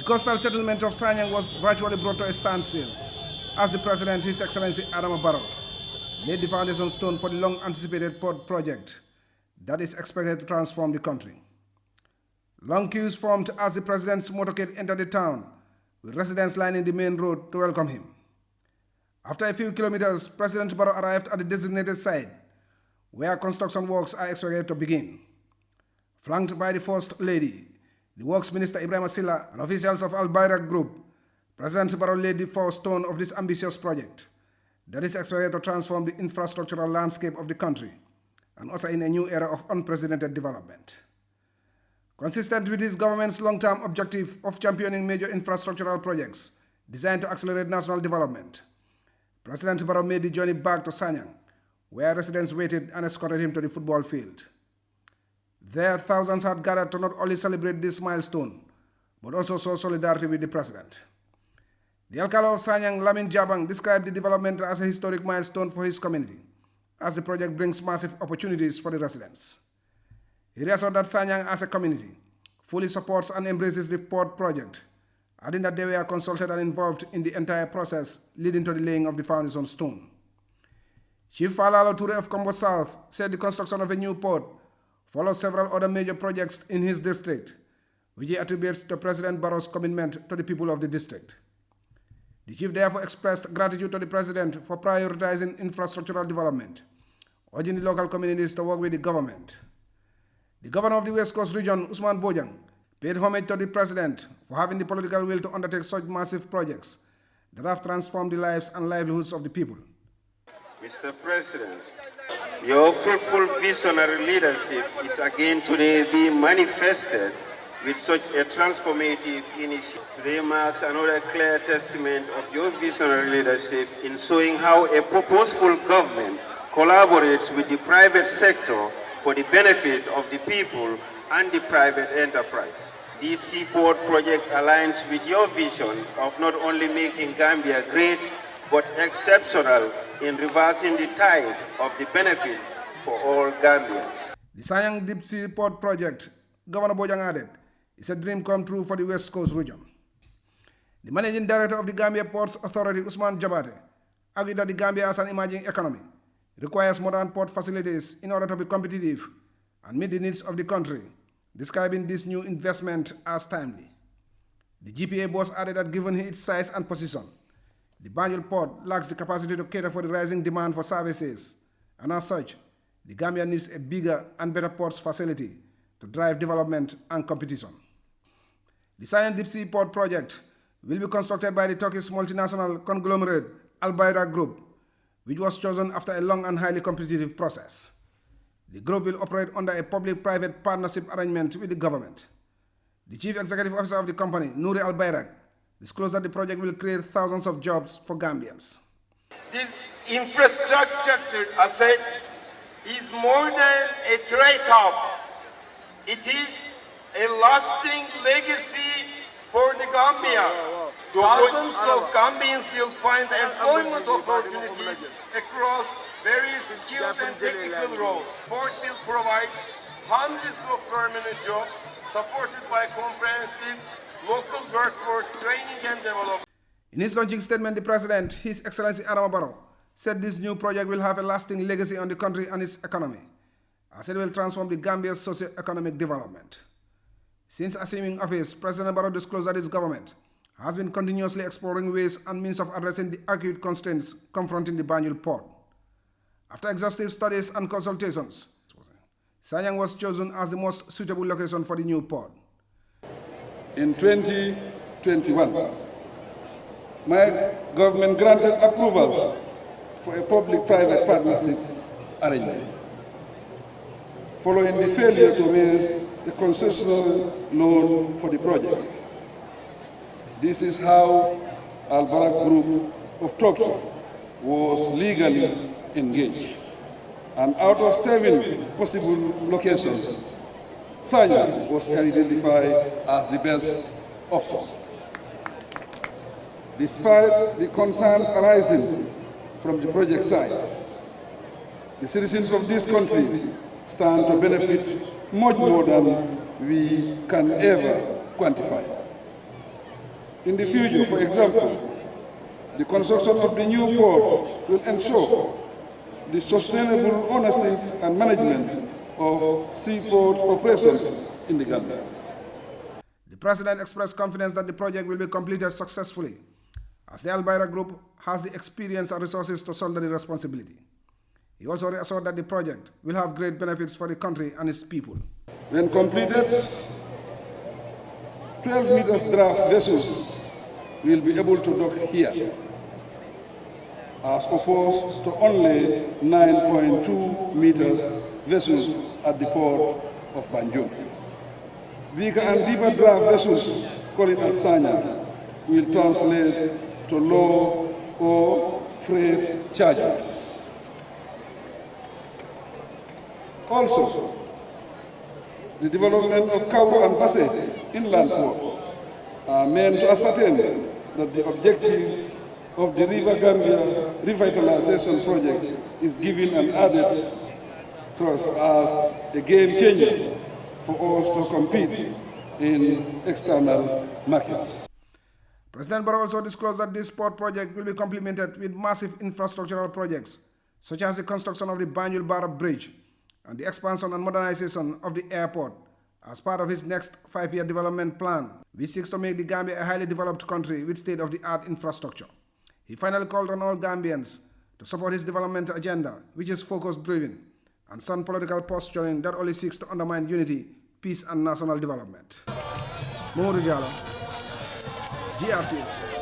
coastal settlement of Sanyang was virtually brought to a standstill as the President, His Excellency Adama Barrow, laid the foundation stone for the long-anticipated port project that is expected to transform the country. Long queues formed as the President's motorcade entered the town, with residents lining the main road to welcome him. After a few kilometers, President Barrow arrived at the designated site, where construction works are expected to begin. Flanked by the First Lady, the Works Minister Ibrahim Silla, and officials of Albayrak Group, President Barrow laid the first stone of this ambitious project that is expected to transform the infrastructural landscape of the country and usher in a new era of unprecedented development. Consistent with his government's long-term objective of championing major infrastructural projects designed to accelerate national development, President Barrow made the journey back to Sanyang, where residents waited and escorted him to the football field. There, thousands had gathered to not only celebrate this milestone, but also show solidarity with the President. The Alcalde of Sanyang, Lamin Jabang, described the development as a historic milestone for his community, as the project brings massive opportunities for the residents. He reassured that Sanyang as a community fully supports and embraces the port project, adding that they were consulted and involved in the entire process leading to the laying of the foundation stone. Chief Falalo Ture of Kombo South said the construction of a new port follows several other major projects in his district, which he attributes to President Barrow's commitment to the people of the district. The chief therefore expressed gratitude to the President for prioritizing infrastructural development, urging the local communities to work with the government. The governor of the West Coast region, Usman Bojang, paid homage to the President for having the political will to undertake such massive projects that have transformed the lives and livelihoods of the people. Mr. President, your fruitful visionary leadership is again today being manifested with such a transformative initiative. Today marks another clear testament of your visionary leadership in showing how a purposeful government collaborates with the private sector for the benefit of the people and the private enterprise. Deep Seaport project aligns with your vision of not only making Gambia great, but exceptional in reversing the tide of the benefit for all Gambians. The Sanyang Deep Seaport project, Governor Bojang added, is a dream come true for the West Coast region. The Managing Director of the Gambia Ports Authority, Usman Jabate, argued that the Gambia as an emerging economy requires modern port facilities in order to be competitive and meet the needs of the country, describing this new investment as timely. The GPA boss added that given its size and position, the Banjul port lacks the capacity to cater for the rising demand for services, and as such, the Gambia needs a bigger and better ports facility to drive development and competition. The Sanyang Deep Sea Port project will be constructed by the Turkish multinational conglomerate Albayrak Group, which was chosen after a long and highly competitive process. The group will operate under a public-private partnership arrangement with the government. The chief executive officer of the company, Nouri Albayrak, disclosed that the project will create thousands of jobs for Gambians. This infrastructure asset is more than a trade hub. It is a lasting legacy for the Gambia. Thousands of Gambians will find employment opportunities across various skilled and technical roles. Port will provide hundreds of permanent jobs supported by comprehensive local workforce training and development. In his launching statement, the President, His Excellency Adama Barrow, said this new project will have a lasting legacy on the country and its economy, as it will transform the Gambia's socio-economic development. Since assuming office, President Barrow disclosed that his government has been continuously exploring ways and means of addressing the acute constraints confronting the Banjul port. After exhaustive studies and consultations, Sanyang was chosen as the most suitable location for the new port. In 2021, my government granted approval for a public-private partnership arrangement, following the failure to raise the concessional loan for the project. This is how Albayrak Group of Turkey was legally engaged. And out of 7 possible locations, Sanyang was identified as the best option. Despite the concerns arising from the project site, the citizens of this country stand to benefit much more than we can ever quantify. In the future, for example, the construction of the new port will ensure the sustainable ownership and management of seaport operations in the Gambia. The President expressed confidence that the project will be completed successfully, as the Albayrak Group has the experience and resources to shoulder the responsibility. He also reassured that the project will have great benefits for the country and its people. When completed, 12 meters draft vessels will be able to dock here, as opposed to only 9.2 meters vessels at the port of Banjul. Bigger and deeper draft vessels, calling at Sanyang, will translate to low or freight charges. Also, the development of cargo and passage inland ports are meant to ascertain that the objective of the River Gambia Revitalization Project is given an added thrust as a game changer for us to compete in external markets. President Barrow also disclosed that this port project will be complemented with massive infrastructural projects, such as the construction of the Banjul-Barra Bridge and the expansion and modernization of the airport as part of his next 5-year development plan, which seeks to make the Gambia a highly developed country with state-of-the-art infrastructure. He finally called on all Gambians to support his development agenda, which is focus-driven, and shun political posturing that only seeks to undermine unity, peace, and national development. Mohamed Diallo, GRTS.